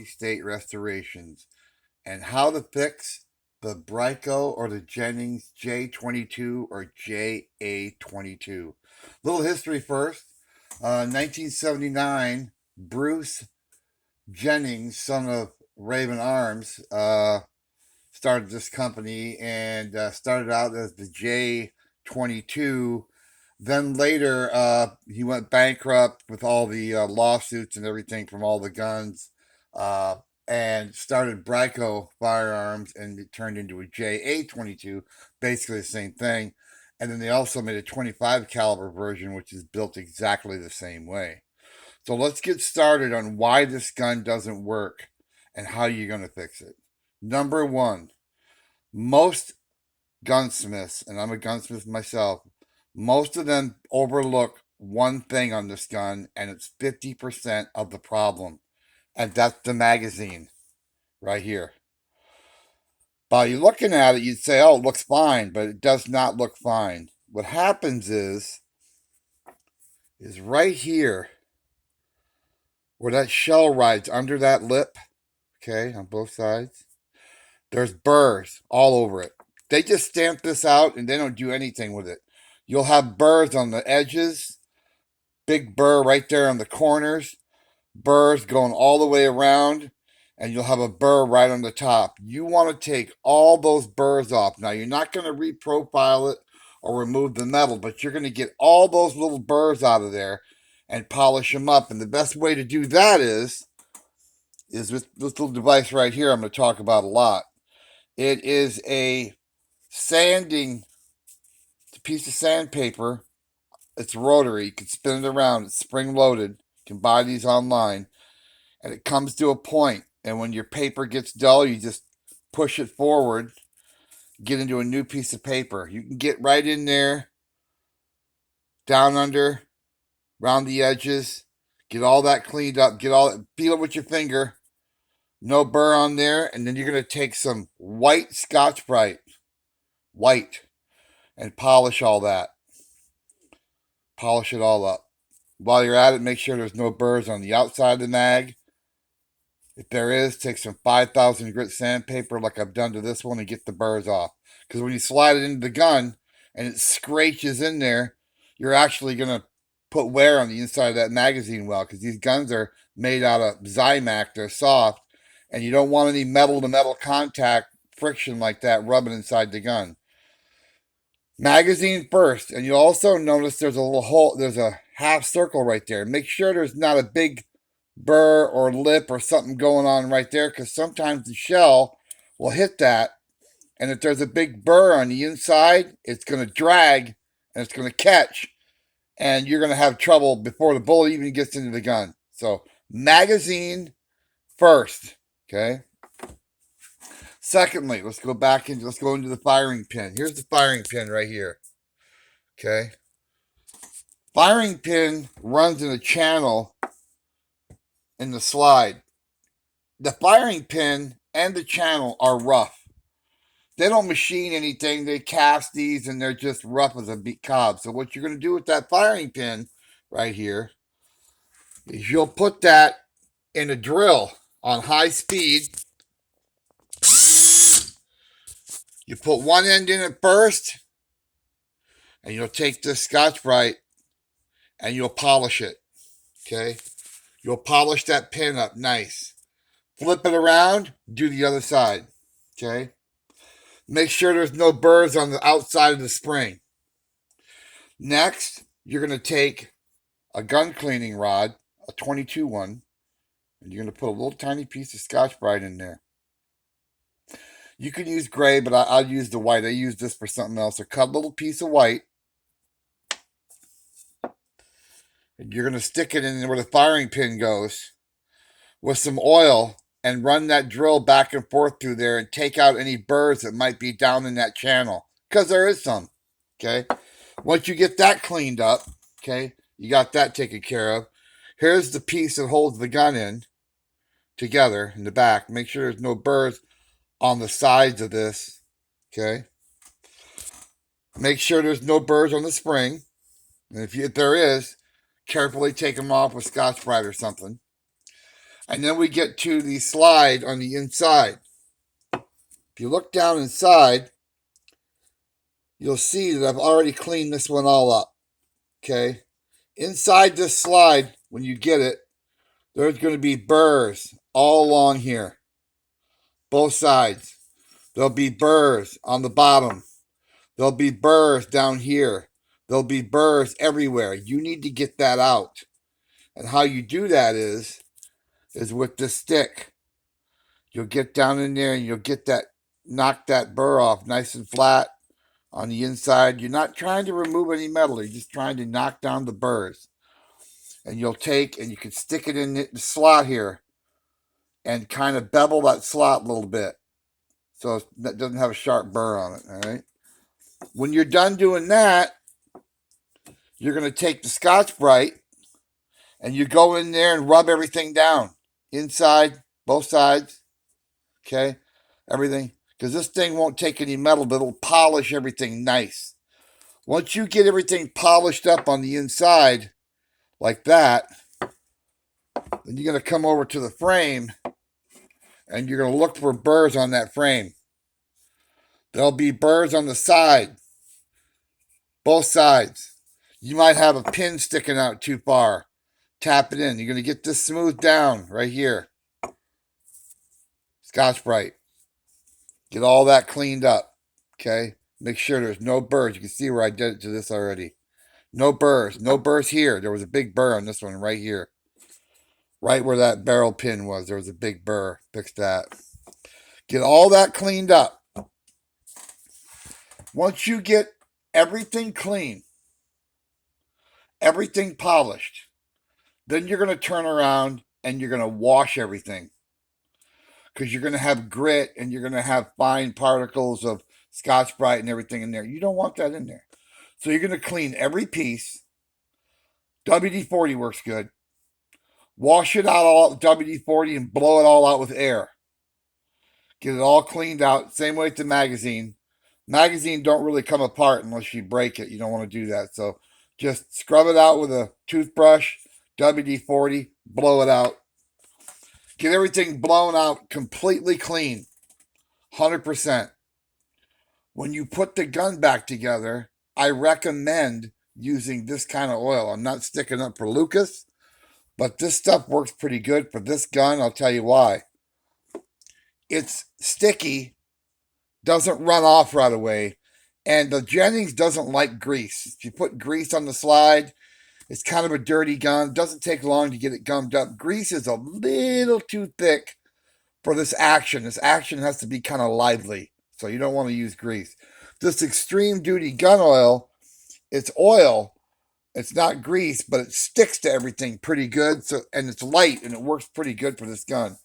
State restorations and how to fix the Bryco or the Jennings J22 or JA22. Little history first. 1979, Bruce Jennings, son of Raven Arms, started this company and started out as the J22. Then later, he went bankrupt with all the lawsuits and everything from all the guns, uh, and started Bryco Firearms, and it turned into a JA22, basically the same thing. And then they also made a 25 caliber version, which is built exactly the same way. So let's get started on why this gun doesn't work and how you're going to fix it. Number one, most gunsmiths, and I'm a gunsmith myself, most of them overlook one thing on this gun, and it's 50% of the problem, and that's the magazine right here. By looking at it, you'd say, oh, it looks fine, but it does not look fine. What happens is right here, where that shell rides under that lip, okay, on both sides, there's burrs all over it. They just stamp this out and they don't do anything with it. You'll have burrs on the edges, big burr right there on the corners, burrs going all the way around, and you'll have a burr right on the top. You want to take all those burrs off. Now, you're not going to reprofile it or remove the metal, but you're going to get all those little burrs out of there and polish them up. And the best way to do that is with this little device right here I'm going to talk about a lot. It is a sanding piece of sandpaper. It's rotary. You can spin it around. It's spring loaded. You can buy these online. And it comes to a point. And when your paper gets dull, you just push it forward, get into a new piece of paper. You can get right in there, down under, around the edges, get all that cleaned up, feel it with your finger. No burr on there. And then you're going to take some white Scotch-Brite, white, and polish all that. Polish it all up. While you're at it, make sure there's no burrs on the outside of the mag. If there is, take some 5,000 grit sandpaper like I've done to this one and get the burrs off. Because when you slide it into the gun and it scratches in there, you're actually going to put wear on the inside of that magazine well, because these guns are made out of Zymac. They're soft, and you don't want any metal-to-metal contact friction like that rubbing inside the gun. Magazine first, and you'll also notice there's a little hole, there's a half circle right there. Make sure there's not a big burr or lip or something going on right there, because sometimes the shell will hit that, and if there's a big burr on the inside, it's going to drag and it's going to catch, and you're going to have trouble before the bullet even gets into the gun. So magazine first, okay? Secondly, let's go into the firing pin. Here's the firing pin right here. Okay. Firing pin runs in a channel in the slide. The firing pin and the channel are rough. They don't machine anything. They cast these and they're just rough as a beet cob. So what you're going to do with that firing pin right here is you'll put that in a drill on high speed. You put one end in it first, and you'll take this Scotch-Brite and you'll polish it, okay? You'll polish that pin up nice. Flip it around, do the other side, okay? Make sure there's no burrs on the outside of the spring. Next, you're going to take a gun cleaning rod, a 22 one, and you're going to put a little tiny piece of Scotch-Brite in there. You can use gray, but I'll use the white. I use this for something else. So cut a little piece of white. And you're going to stick it in where the firing pin goes with some oil and run that drill back and forth through there and take out any burrs that might be down in that channel, because there is some, okay? Once you get that cleaned up, okay, you got that taken care of. Here's the piece that holds the gun in together in the back. Make sure there's no burrs on the sides of this, okay? Make sure there's no burrs on the spring. And if there is, carefully take them off with Scotch-Brite or something. And then we get to the slide on the inside. If you look down inside, you'll see that I've already cleaned this one all up. Okay? Inside this slide, when you get it, there's going to be burrs all along here. Both sides. There'll be burrs on the bottom. There'll be burrs down here. There'll be burrs everywhere. You need to get that out. And how you do that is with this stick. You'll get down in there and you'll get that, knock that burr off nice and flat on the inside. You're not trying to remove any metal. You're just trying to knock down the burrs. And you'll take and you can stick it in the slot here and kind of bevel that slot a little bit so that doesn't have a sharp burr on it. All right. When you're done doing that, you're going to take the Scotch-Brite and you go in there and rub everything down. Inside, both sides. Okay? Everything. Because this thing won't take any metal, but it'll polish everything nice. Once you get everything polished up on the inside, like that, then you're going to come over to the frame and you're going to look for burrs on that frame. There'll be burrs on the side. Both sides. You might have a pin sticking out too far. Tap it in. You're going to get this smoothed down right here. Scotch-Brite. Get all that cleaned up. Okay? Make sure there's no burrs. You can see where I did it to this already. No burrs. No burrs here. There was a big burr on this one right here. Right where that barrel pin was. There was a big burr. Fix that. Get all that cleaned up. Once you get everything clean, everything polished, then you're going to turn around and you're going to wash everything. Because you're going to have grit and you're going to have fine particles of Scotch-Brite and everything in there. You don't want that in there. So you're going to clean every piece. WD-40 works good. Wash it out all with WD-40 and blow it all out with air. Get it all cleaned out. Same way with the magazine. Magazine don't really come apart unless you break it. You don't want to do that. So just scrub it out with a toothbrush, WD-40, blow it out. Get everything blown out completely clean. 100%. When you put the gun back together, I recommend using this kind of oil. I'm not sticking up for Lucas, but this stuff works pretty good for this gun. I'll tell you why. It's sticky, doesn't run off right away, and the Jennings doesn't like grease. If you put grease on the slide, it's kind of a dirty gun. It doesn't take long to get it gummed up. Grease is a little too thick for this action. This action has to be kind of lively, so you don't want to use grease. This extreme duty gun oil, it's oil. It's not grease, but it sticks to everything pretty good. So, and it's light, and it works pretty good for this gun.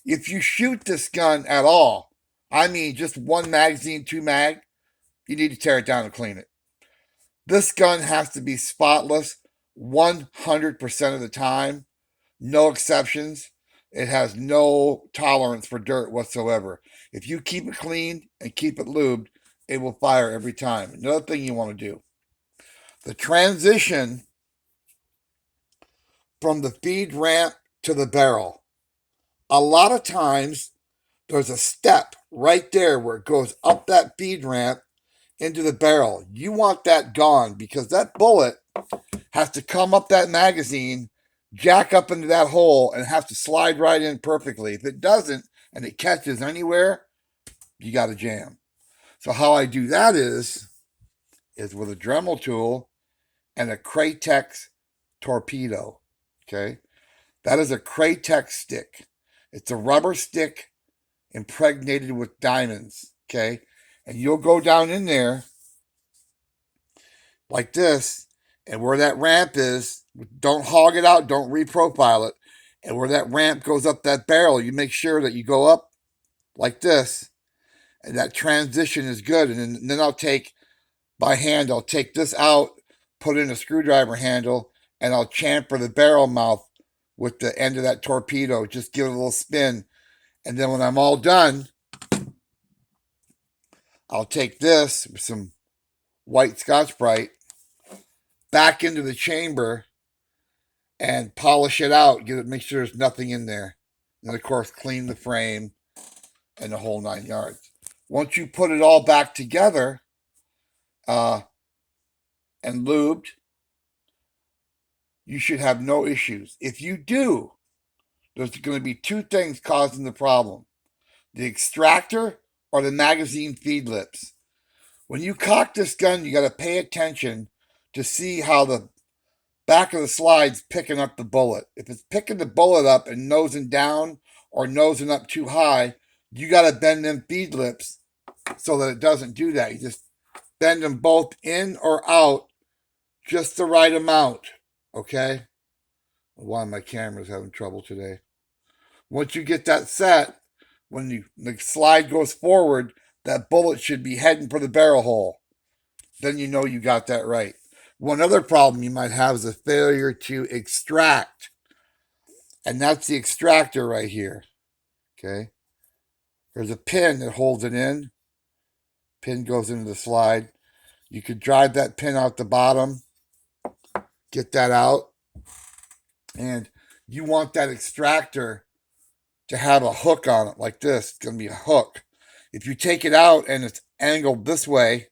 If you shoot this gun at all, I mean just one magazine, 2 mag, you need to tear it down and clean it. This gun has to be spotless 100% of the time. No exceptions. It has no tolerance for dirt whatsoever. If you keep it clean and keep it lubed, it will fire every time. Another thing you want to do. The transition from the feed ramp to the barrel. A lot of times, there's a step right there where it goes up that feed ramp into the barrel. You want that gone because that bullet has to come up that magazine, jack up into that hole, and have to slide right in perfectly. If it doesn't and it catches anywhere, you got a jam. So how I do that is with a Dremel tool and a Kratex torpedo. Okay? That is a Kratex stick. It's a rubber stick impregnated with diamonds. Okay? And you'll go down in there like this, and where that ramp is, don't hog it out, don't reprofile it. And where that ramp goes up that barrel, you make sure that you go up like this, and that transition is good. And then I'll take, by hand, I'll take this out, put in a screwdriver handle, and I'll chamfer the barrel mouth with the end of that torpedo. Just give it a little spin. And then when I'm all done, I'll take this with some white Scotch-Brite back into the chamber and polish it out. Make sure there's nothing in there. and of course clean the frame and the whole 9 yards. Once you put it all back together and lubed, you should have no issues. If you do, there's going to be two things causing the problem: the extractor or the magazine feed lips. When you cock this gun, you got to pay attention to see how the back of the slide's picking up the bullet. If it's picking the bullet up and nosing down or nosing up too high, you got to bend them feed lips so that it doesn't do that. You just bend them both in or out just the right amount, okay? Why my camera's having trouble today. Once you get that set, when the slide goes forward, that bullet should be heading for the barrel hole. Then you know you got that right. One other problem you might have is a failure to extract. And that's the extractor right here. Okay. There's a pin that holds it in. Pin goes into the slide. You could drive that pin out the bottom. Get that out. And you want that extractor to have a hook on it like this. It's going to be a hook. If you take it out and it's angled this way,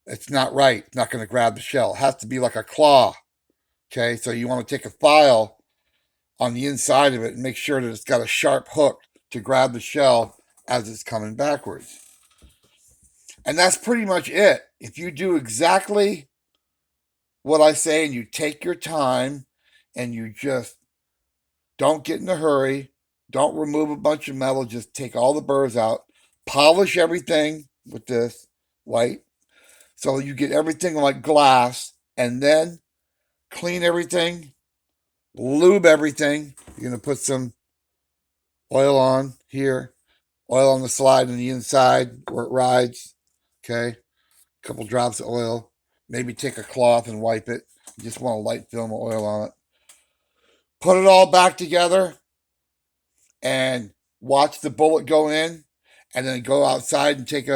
it's not right. It's not going to grab the shell. It has to be like a claw. Okay, so you want to take a file on the inside of it and make sure that it's got a sharp hook to grab the shell as it's coming backwards. And that's pretty much it. If you do exactly what I say and you take your time and you just don't get in a hurry, don't remove a bunch of metal, just take all the burrs out, polish everything with this white so you get everything like glass, and then clean everything, lube everything. You're going to put some oil on here, oil on the slide on the inside where it rides, okay? A couple drops of oil. Maybe take a cloth and wipe it. You just want a light film of oil on it. Put it all back together and watch the bullet go in, and then go outside and take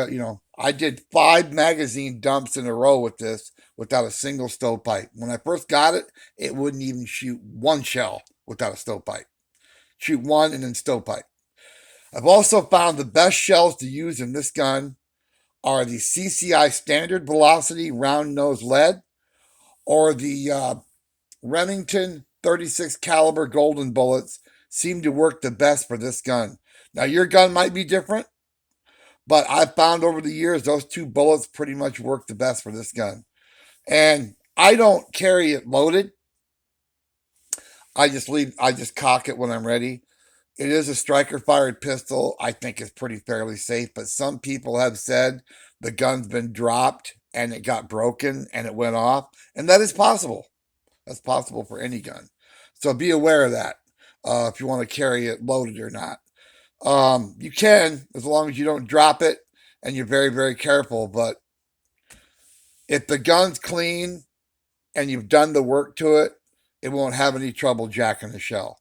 I did 5 magazine dumps in a row with this without a single stovepipe. When I first got it, it wouldn't even shoot one shell without a stovepipe. Shoot one and then stovepipe. I've also found the best shells to use in this gun are the CCI standard velocity round nose lead or the Remington 36 caliber golden bullets seem to work the best for this gun. Now your gun might be different, but I've found over the years those 2 bullets pretty much work the best for this gun. And I don't carry it loaded. I just cock it when I'm ready. It is a striker fired pistol. I think it's pretty fairly safe, but some people have said the gun's been dropped and it got broken and it went off, and that is possible. That's possible for any gun. So be aware of that if you want to carry it loaded or not. You can, as long as you don't drop it and you're very, very careful. But if the gun's clean and you've done the work to it, it won't have any trouble jacking the shell.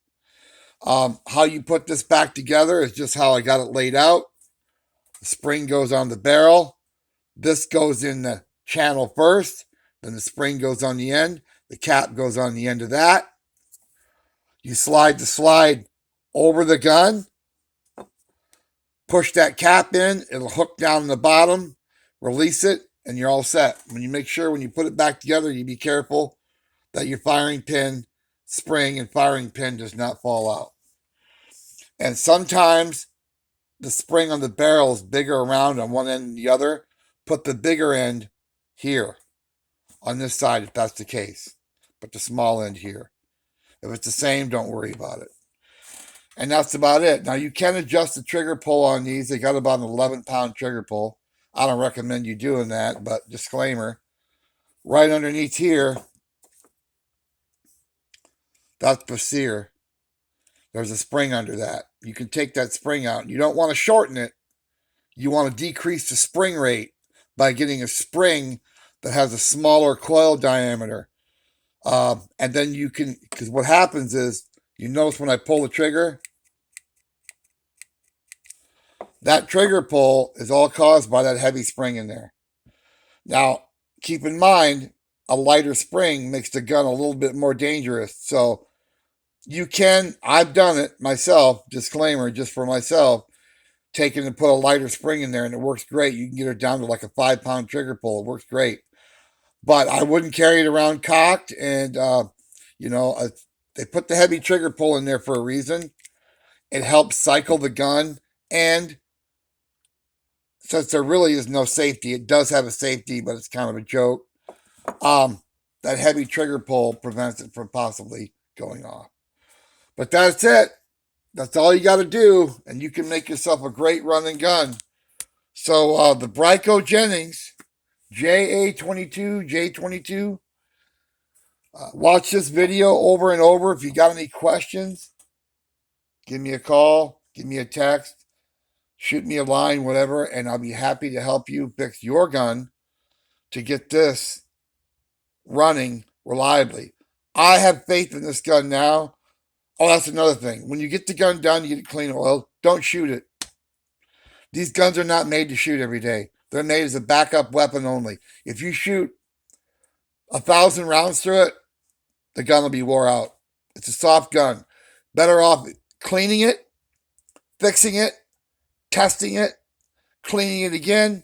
How you put this back together is just how I got it laid out. The spring goes on the barrel. This goes in the channel first. Then the spring goes on the end. The cap goes on the end of that. You slide the slide over the gun. Push that cap in. It'll hook down in the bottom. Release it, and you're all set. When you put it back together, you be careful that your firing pin, spring, and firing pin does not fall out. And sometimes the spring on the barrel is bigger around on one end than the other. Put the bigger end here on this side if that's the case. Put the small end here. If it's the same, don't worry about it. And that's about it. Now, you can adjust the trigger pull on these. They got about an 11-pound trigger pull. I don't recommend you doing that, but disclaimer. Right underneath here, that's the sear. There's a spring under that. You can take that spring out. You don't want to shorten it. You want to decrease the spring rate by getting a spring that has a smaller coil diameter. And then you can, because what happens is, you notice when I pull the trigger, that trigger pull is all caused by that heavy spring in there. Now, keep in mind, a lighter spring makes the gun a little bit more dangerous. So You can, I've done it myself, disclaimer, just for myself, taken and put a lighter spring in there and it works great. You can get it down to like a 5 pound trigger pull. It works great. But I wouldn't carry it around cocked. And, you know, they put the heavy trigger pull in there for a reason. It helps cycle the gun. And since there really is no safety, it does have a safety, but it's kind of a joke. Um, that heavy trigger pull prevents it from possibly going off. But that's it. That's all you got to do, and you can make yourself a great running gun. So the Bryco Jennings JA22, J22. Watch this video over and over. If you got any questions, give me a call, give me a text, shoot me a line, whatever, and I'll be happy to help you fix your gun to get this running reliably. I have faith in this gun now. Oh, that's another thing. When you get the gun done, you get it clean oil. Don't shoot it. These guns are not made to shoot every day. They're made as a backup weapon only. If you shoot 1,000 rounds through it, the gun will be wore out. It's a soft gun. Better off cleaning it, fixing it, testing it, cleaning it again,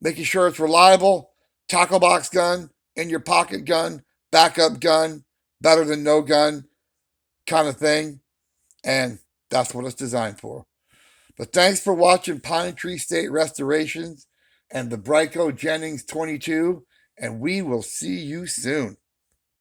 making sure it's reliable. Tackle box gun, in your pocket gun, backup gun, better than no gun kind of thing. And that's what it's designed for. But thanks for watching Pine Tree State Restorations and the Bryco Jennings 22, and we will see you soon.